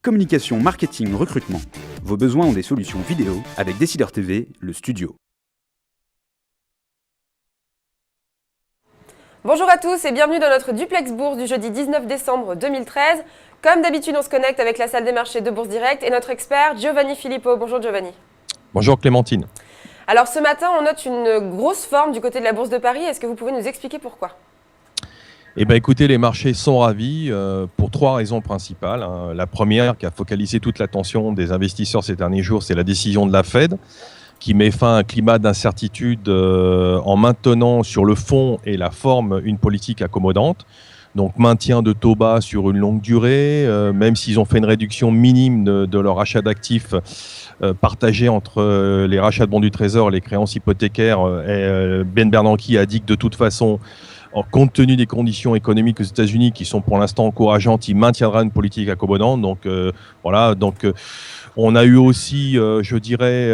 Communication, marketing, recrutement. Vos besoins ont des solutions vidéo avec Décideur TV, le studio. Bonjour à tous et bienvenue dans notre duplex bourse du jeudi 19 décembre 2013. Comme d'habitude, on se connecte avec la salle des marchés de Bourse Direct et notre expert Giovanni Filippo. Bonjour Giovanni. Bonjour Clémentine. Alors ce matin, on note une grosse forme du côté de la Bourse de Paris. Est-ce que vous pouvez nous expliquer pourquoi ? Eh bien écoutez, les marchés sont ravis pour trois raisons principales. La première, qui a focalisé toute l'attention des investisseurs ces derniers jours, c'est la décision de la Fed, qui met fin à un climat d'incertitude en maintenant sur le fond et la forme une politique accommodante. Donc maintien de taux bas sur une longue durée, même s'ils ont fait une réduction minime de leur achat d'actifs partagé entre les rachats de bons du Trésor et les créances hypothécaires. Ben Bernanke a dit que de toute façon, compte tenu des conditions économiques aux États-Unis qui sont pour l'instant encourageantes, il maintiendra une politique accommodante. Donc voilà. Donc on a eu aussi, je dirais,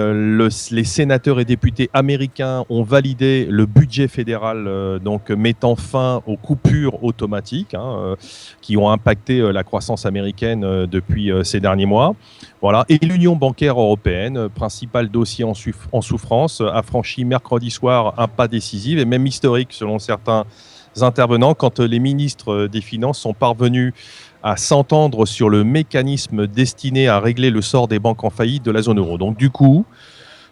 les sénateurs et députés américains ont validé le budget fédéral, donc mettant fin aux coupures automatiques qui ont impacté la croissance américaine depuis ces derniers mois. Voilà. Et l'Union bancaire européenne, principal dossier en souffrance, a franchi mercredi soir un pas décisif et même historique selon certains intervenants quand les ministres des Finances sont parvenus à s'entendre sur le mécanisme destiné à régler le sort des banques en faillite de la zone euro. Donc du coup,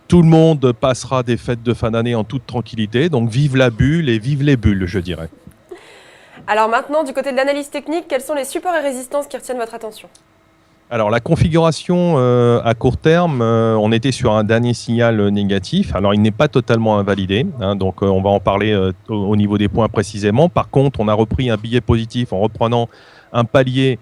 tout le monde passera des fêtes de fin d'année en toute tranquillité. Donc vive la bulle et vive les bulles, je dirais. Alors maintenant, du côté de l'analyse technique, quels sont les supports et résistances qui retiennent votre attention ? Alors la configuration à court terme, on était sur un dernier signal négatif. Alors il n'est pas totalement invalidé, donc on va en parler au niveau des points précisément. Par contre, on a repris un billet positif en reprenant un palier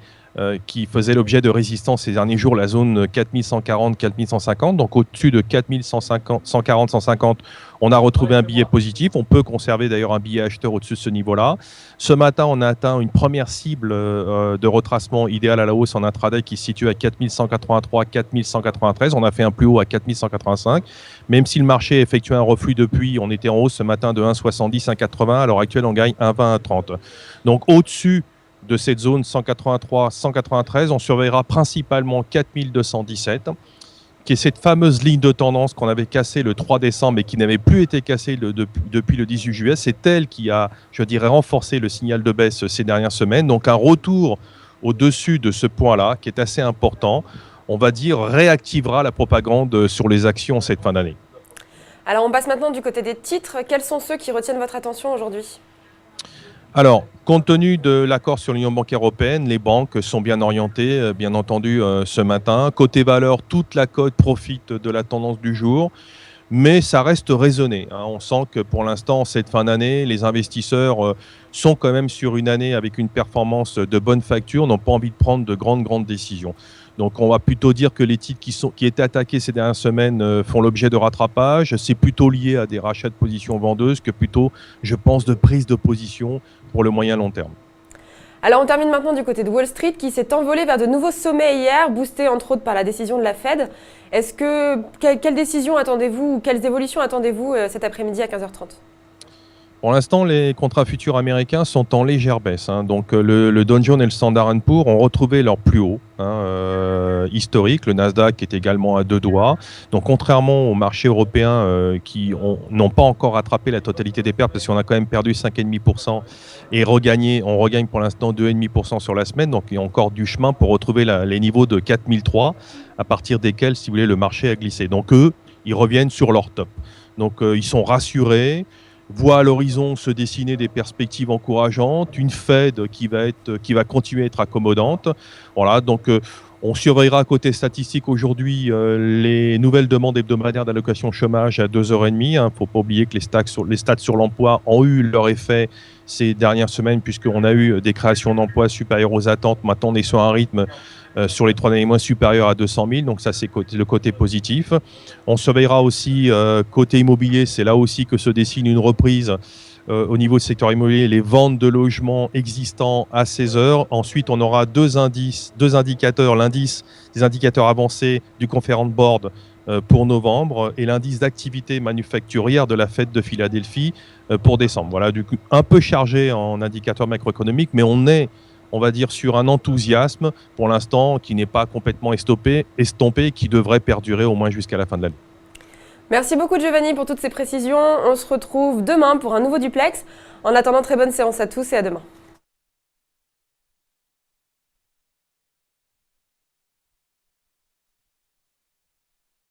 qui faisait l'objet de résistance ces derniers jours, la zone 4140-4150. Donc au-dessus de 4140-150, on a retrouvé un billet positif. On peut conserver d'ailleurs un billet acheteur au-dessus de ce niveau-là. Ce matin, on a atteint une première cible de retracement idéal à la hausse en intraday qui se situe à 4183-4193. On a fait un plus haut à 4185. Même si le marché a effectué un reflux depuis, on était en hausse ce matin de 1,70 à 1,80. À l'heure actuelle, on gagne 1,20 à 30. Donc au-dessus de cette zone 183-193, on surveillera principalement 4217, qui est cette fameuse ligne de tendance qu'on avait cassée le 3 décembre et qui n'avait plus été cassée depuis le 18 juillet. C'est elle qui a, je dirais, renforcé le signal de baisse ces dernières semaines. Donc un retour au-dessus de ce point-là, qui est assez important, on va dire, réactivera la propagande sur les actions cette fin d'année. Alors on passe maintenant du côté des titres. Quels sont ceux qui retiennent votre attention aujourd'hui ? Alors, compte tenu de l'accord sur l'Union bancaire européenne, les banques sont bien orientées, bien entendu, ce matin. Côté valeur, toute la cote profite de la tendance du jour, mais ça reste raisonné. On sent que pour l'instant, cette fin d'année, les investisseurs sont quand même sur une année avec une performance de bonne facture, n'ont pas envie de prendre de grandes décisions. Donc on va plutôt dire que les titres qui étaient attaqués ces dernières semaines font l'objet de rattrapage. C'est plutôt lié à des rachats de positions vendeuses que plutôt, je pense, de prise de position pour le moyen long terme. Alors on termine maintenant du côté de Wall Street qui s'est envolé vers de nouveaux sommets hier, boosté entre autres par la décision de la Fed. Quelle décision attendez-vous ou quelles évolutions attendez-vous cet après-midi à 15h30 ? Pour l'instant, les contrats futurs américains sont en légère baisse. Donc le Dow Jones et le Standard & Poor's ont retrouvé leur plus haut historique. Le Nasdaq est également à 2 doigts. Donc contrairement aux marchés européens qui n'ont pas encore rattrapé la totalité des pertes, parce qu'on a quand même perdu 5,5% et on regagne pour l'instant 2,5% sur la semaine. Donc il y a encore du chemin pour retrouver les niveaux de 4003 à partir desquels, si vous voulez, le marché a glissé. Donc eux, ils reviennent sur leur top. Donc ils sont rassurés. Voit à l'horizon se dessiner des perspectives encourageantes, une Fed qui va continuer à être accommodante. Voilà, donc on surveillera côté statistique aujourd'hui les nouvelles demandes hebdomadaires d'allocation chômage à 2h30. Il ne faut pas oublier que les stats sur l'emploi ont eu leur effet ces dernières semaines puisqu'on a eu des créations d'emplois supérieures aux attentes. Maintenant, on est sur un rythme sur les 3 derniers mois supérieur à 200 000, donc ça c'est le côté positif. On surveillera aussi côté immobilier, c'est là aussi que se dessine une reprise au niveau du secteur immobilier, les ventes de logements existants à 16 heures. Ensuite, on aura deux indicateurs, l'indice des indicateurs avancés du Conference Board pour novembre et l'indice d'activité manufacturière de la Fed de Philadelphie pour décembre. Voilà, du coup, un peu chargé en indicateurs macroéconomiques, mais on on va dire, sur un enthousiasme, pour l'instant, qui n'est pas complètement estompé, qui devrait perdurer au moins jusqu'à la fin de l'année. Merci beaucoup Giovanni pour toutes ces précisions. On se retrouve demain pour un nouveau duplex. En attendant, très bonne séance à tous et à demain.